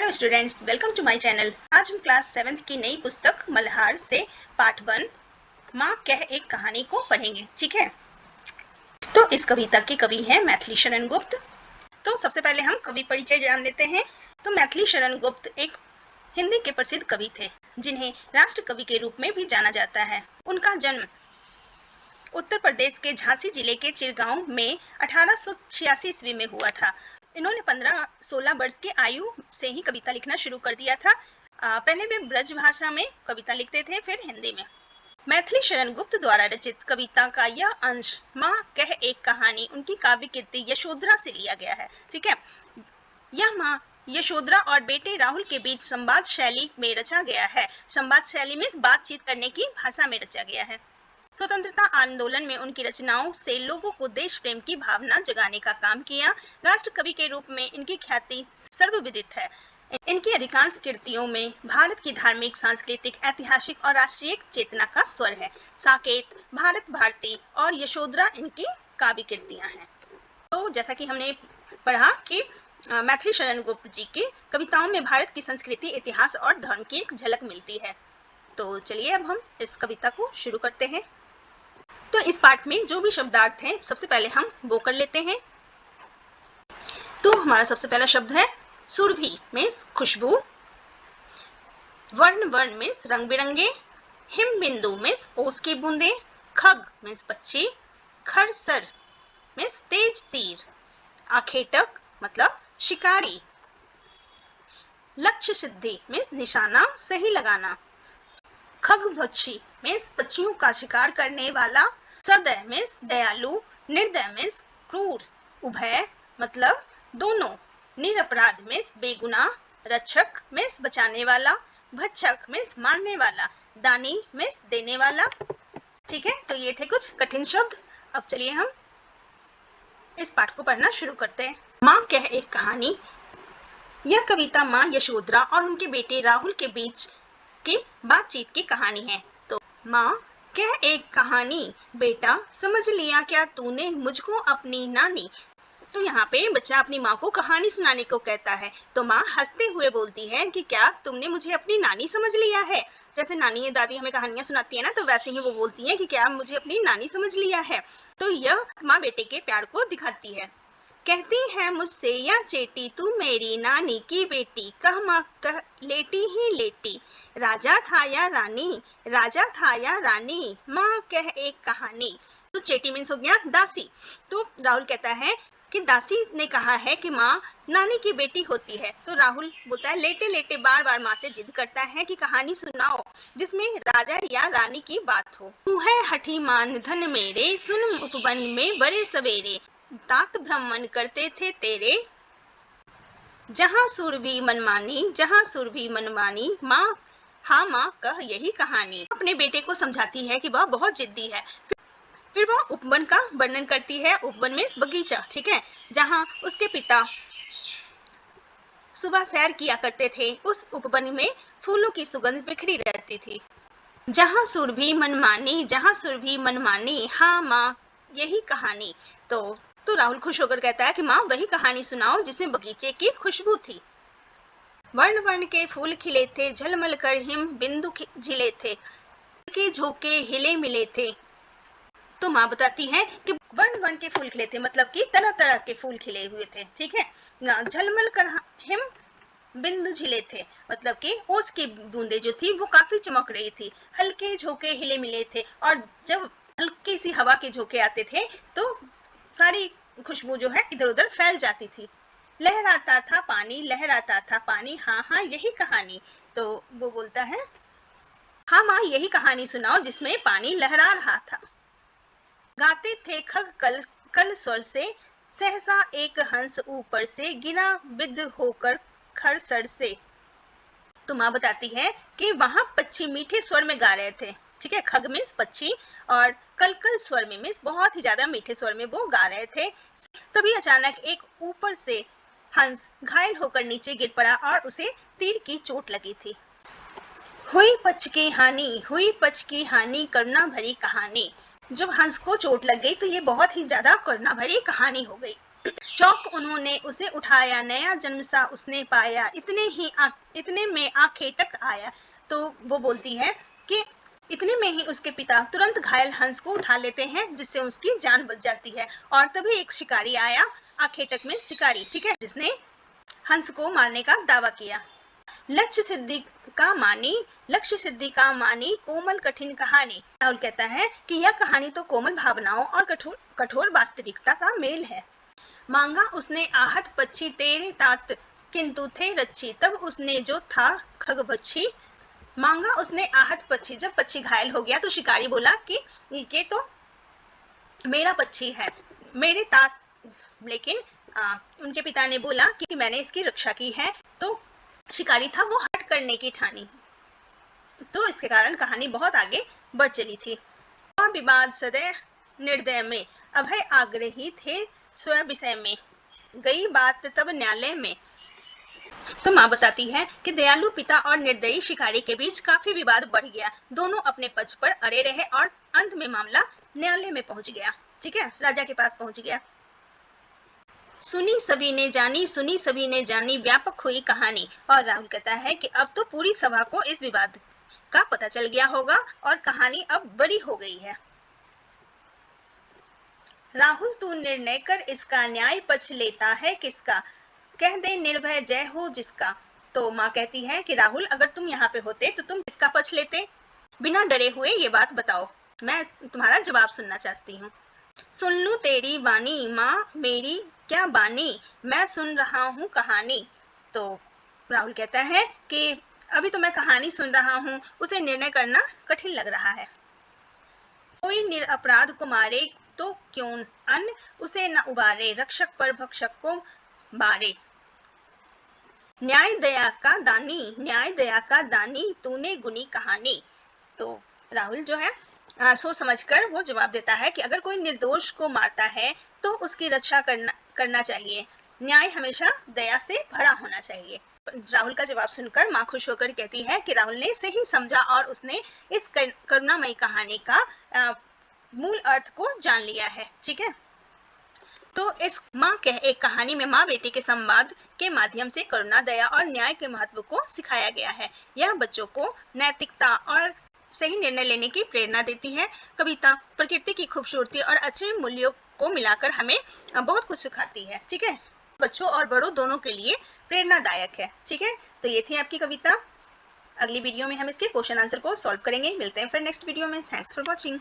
Hello students, welcome to my channel. आज हम class 7th की नई पुस्तक मल्हार से पार्ट 1 माँ कह एक कहानी को पढ़ेंगे। ठीक है, तो इस कविता के कवि हैं मैथिली शरण गुप्त। तो सबसे पहले हम कवि परिचय जान लेते हैं। तो मैथिली शरण गुप्त एक हिंदी के प्रसिद्ध कवि थे, जिन्हें राष्ट्र कवि के रूप में भी जाना जाता है। उनका जन्म उत्तर प्रदेश के झांसी जिले के चिरगांव में 1886 ईस्वी में हुआ था। इन्होंने 15-16 वर्ष की आयु से ही कविता लिखना शुरू कर दिया था। पहले वे ब्रज भाषा में कविता लिखते थे, फिर हिंदी में। मैथिली शरण गुप्त द्वारा रचित कविता का यह अंश माँ कह एक कहानी उनकी काव्य कीर्ति यशोधरा से लिया गया है। ठीक है, यह माँ यशोधरा और बेटे राहुल के बीच संवाद शैली में रचा गया है। संवाद शैली में बातचीत करने की भाषा में रचा गया है। स्वतंत्रता आंदोलन में उनकी रचनाओं से लोगों को देश प्रेम की भावना जगाने का काम किया। राष्ट्र कवि के रूप में इनकी ख्याति सर्वविदित है। इनकी अधिकांश कृतियों में भारत की धार्मिक, सांस्कृतिक, ऐतिहासिक और राष्ट्रीय चेतना का स्वर है। साकेत, भारत भारती और यशोधरा इनकी काव्य कृतियां हैं। तो जैसा कि हमने पढ़ा कि मैथिली शरण गुप्त जी की कविताओं में भारत की संस्कृति, इतिहास और धर्म की एक झलक मिलती है। तो चलिए अब हम इस कविता को शुरू करते हैं। तो इस पाठ में जो भी शब्दार्थ हैं, सबसे पहले हम वो कर लेते हैं। तो हमारा सबसे पहला शब्द है सुरभि मीन्स खुशबू, वर्ण वर्ण मीन्स रंग बिरंगे, हिम बिंदु मीन्स ओस की बूंदे, खग मीन्स पक्षी, खरसर मीन्स तेज तीर, आखेटक मतलब शिकारी, लक्ष्य सिद्धि मीन्स निशाना सही लगाना, खगभक्षी मीन्स पक्षियों का शिकार करने वाला, सदय मीन्स दयालु, निर्दय मीन्स क्रूर, उभय मतलब दोनों, निरपराध मीन्स बेगुनाह, रक्षक मीन्स बचाने वाला, भक्षक मीन्स मारने वाला, दानी मीन्स देने वाला। ठीक है, तो ये थे कुछ कठिन शब्द। अब चलिए हम इस पाठ को पढ़ना शुरू करते हैं। माँ कह एक कहानी। यह कविता माँ यशोधरा और उनके बेटे राहुल के बीच की बातचीत की कहानी है। तो माँ कह एक कहानी, बेटा समझ लिया क्या तूने मुझको अपनी नानी। तो यहाँ पे बच्चा अपनी माँ को कहानी सुनाने को कहता है। तो माँ हंसते हुए बोलती है कि क्या तुमने मुझे अपनी नानी समझ लिया है। जैसे नानी या दादी हमें कहानियां सुनाती है ना, तो वैसे ही वो बोलती है कि क्या मुझे अपनी नानी समझ लिया है। तो यह माँ बेटे के प्यार को दिखाती है। कहती है मुझसे या चेटी तू मेरी नानी की बेटी, कह माँ कह लेटी ही लेटी, राजा था या रानी, राजा था या रानी, माँ कह एक कहानी। तो चेटी मीन्स हो गया दासी। तो राहुल कहता है कि दासी ने कहा है कि माँ नानी की बेटी होती है। तो राहुल बोलता है लेटे लेटे बार बार माँ से जिद करता है कि कहानी सुनाओ जिसमें राजा या रानी की बात हो। तू है हठी मान धन मेरे, सुन उपवन में बड़े सवेरे, तात ब्राह्मण करते थे तेरे, जहाँ सुर भी मनमानी, जहाँ सुर भी मनमानी, माँ हाँ माँ कह यही कहानी। अपने बेटे को समझाती है कि वह बहुत जिद्दी है। फिर वह उपवन का वर्णन करती है। उपवन में बगीचा, ठीक है, जहाँ उसके पिता सुबह सैर किया करते थे। उस उपवन में फूलों की सुगंध बिखरी रहती थी। जहाँ सुर भी मनमानी, जहाँ सुर भी मनमानी, हाँ माँ यही कहानी। तो राहुल खुश होकर कहता है कि माँ वही कहानी सुनाओ जिसमें बगीचे की खुशबू थी। वर्ण वर्ण के फूल खिले थे, झलमल कर हिम बिंदु झिले थे, के झोंके हिले मिले थे। तो माँ बताती है कि वर्ण वर्ण के फूल खिले थे, मतलब कि तरह तरह के फूल खिले हुए थे। ठीक है, झलमल कर हिम बिंदु झिले थे, मतलब कि ओस की बूंदे जो थी वो काफी चमक रही थी। हल्के झोंके हिले मिले थे, और जब हल्की सी हवा के झोंके आते थे तो सारी खुशबू जो है इधर उधर फैल जाती थी। लहराता था पानी, लहराता था पानी, हाँ हाँ यही कहानी। तो वो बोलता है हाँ माँ यही कहानी सुनाओ जिसमें पानी लहरा रहा था। गाते थे खग कल कल स्वर से, सहसा एक हंस ऊपर से गिरा विद होकर खरसर से। तो माँ बताती है कि वहां पक्षी मीठे स्वर में गा रहे थे। ठीक है, खग मीन्स पक्षी, और कलकल स्वर में मीन्स बहुत ही ज्यादा मीठे स्वर में वो गा रहे थे। तभी अचानक एक ऊपर से हंस घायल होकर नीचे गिर पड़ा और उसे तीर की चोट लगी थी। हुई पच की हानि, हुई पच की हानि, करुणा भरी कहानी। जब हंस को चोट लग गई तो ये बहुत ही ज्यादा करुणा भरी कहानी हो गई। चौक उन्होंने उसे उठाया, नया जन्म सा उसने पाया, इतने में आखेटक आया। तो वो बोलती है कि इतने में ही उसके पिता तुरंत घायल हंस को उठा लेते हैं, जिससे उसकी जान बच जाती है। और तभी एक शिकारी आया, आखेटक में शिकारी, ठीक है, जिसने हंस को मारने का दावा किया। लक्ष्य सिद्धि का मानी कोमल कठिन कहानी। राहुल कहता है कि यह कहानी तो कोमल भावनाओं और कठोर वास्तविकता का मेल है। मांगा उसने आहत पक्षी तेरे तात, किंतु थे रच्छी, तब उसने जो था खगभक्षी। मांगा उसने आहत पक्षी, जब पक्षी घायल हो गया तो शिकारी बोला कि ये तो मेरा पक्षी है, मेरे तात, लेकिन उनके पिता ने बोला कि मैंने इसकी रक्षा की है। तो शिकारी था वो हट करने की ठानी, तो इसके कारण कहानी बहुत आगे बढ़ चली थी। विवाद सदैव निर्दय में, अभय आग्रही थे स्वयं विषय में, गई बात तब न्यायालय में। तो माँ बताती है कि दयालु पिता और निर्दयी शिकारी के बीच काफी विवाद बढ़ गया। दोनों अपने पक्ष पर अड़े रहे और अंत में मामला न्यायालय में पहुंच गया, ठीक है, राजा के पास पहुंच गया। सुनी सभी ने जानी, व्यापक हुई कहानी। और राहुल कहता है कि अब तो पूरी सभा को इस विवाद का पता चल गया होगा और कहानी अब बड़ी हो गई है। राहुल तू निर्णय कर इसका, न्याय पक्ष लेता है किसका, कह दे निर्भय जय हो जिसका। तो माँ कहती है कि राहुल अगर तुम यहाँ पे होते तो तुम किसका पक्ष लेते, बिना डरे हुए ये बात बताओ, मैं तुम्हारा जवाब सुनना चाहती हूँ। सुन लूं तेरी वाणी माँ मेरी क्या बानी, मैं सुन रहा हूँ कहानी। तो राहुल कहता है कि अभी तो मैं कहानी सुन रहा हूँ, उसे निर्णय करना कठिन लग रहा है। कोई निरपराध को मारे तो क्यों अन्न उसे न उबारे, रक्षक पर भक्षक को मारे। न्याय दया का दानी तूने गुनी कहानी। तो राहुल जो है सोच समझकर वो जवाब देता है कि अगर कोई निर्दोष को मारता है तो उसकी रक्षा करना चाहिए, न्याय हमेशा दया से भरा होना चाहिए। राहुल का जवाब सुनकर माँ खुश होकर कहती है कि राहुल ने सही समझा और उसने इस करुणामयी कहानी का मूल अर्थ को जान लिया है, ठीक है। तो इस एक कहानी में माँ बेटी के संवाद के माध्यम से करुणा, दया और न्याय के महत्व को सिखाया गया है। यह बच्चों को नैतिकता और सही निर्णय लेने की प्रेरणा देती है। कविता प्रकृति की खूबसूरती और अच्छे मूल्यों को मिलाकर हमें बहुत कुछ सिखाती है, ठीक है, बच्चों और बड़ों दोनों के लिए प्रेरणादायक है, ठीक है। तो ये थी आपकी कविता। अगली वीडियो में हम इसके क्वेश्चन आंसर को सॉल्व करेंगे। मिलते हैं फिर नेक्स्ट वीडियो में। Thanks for watching.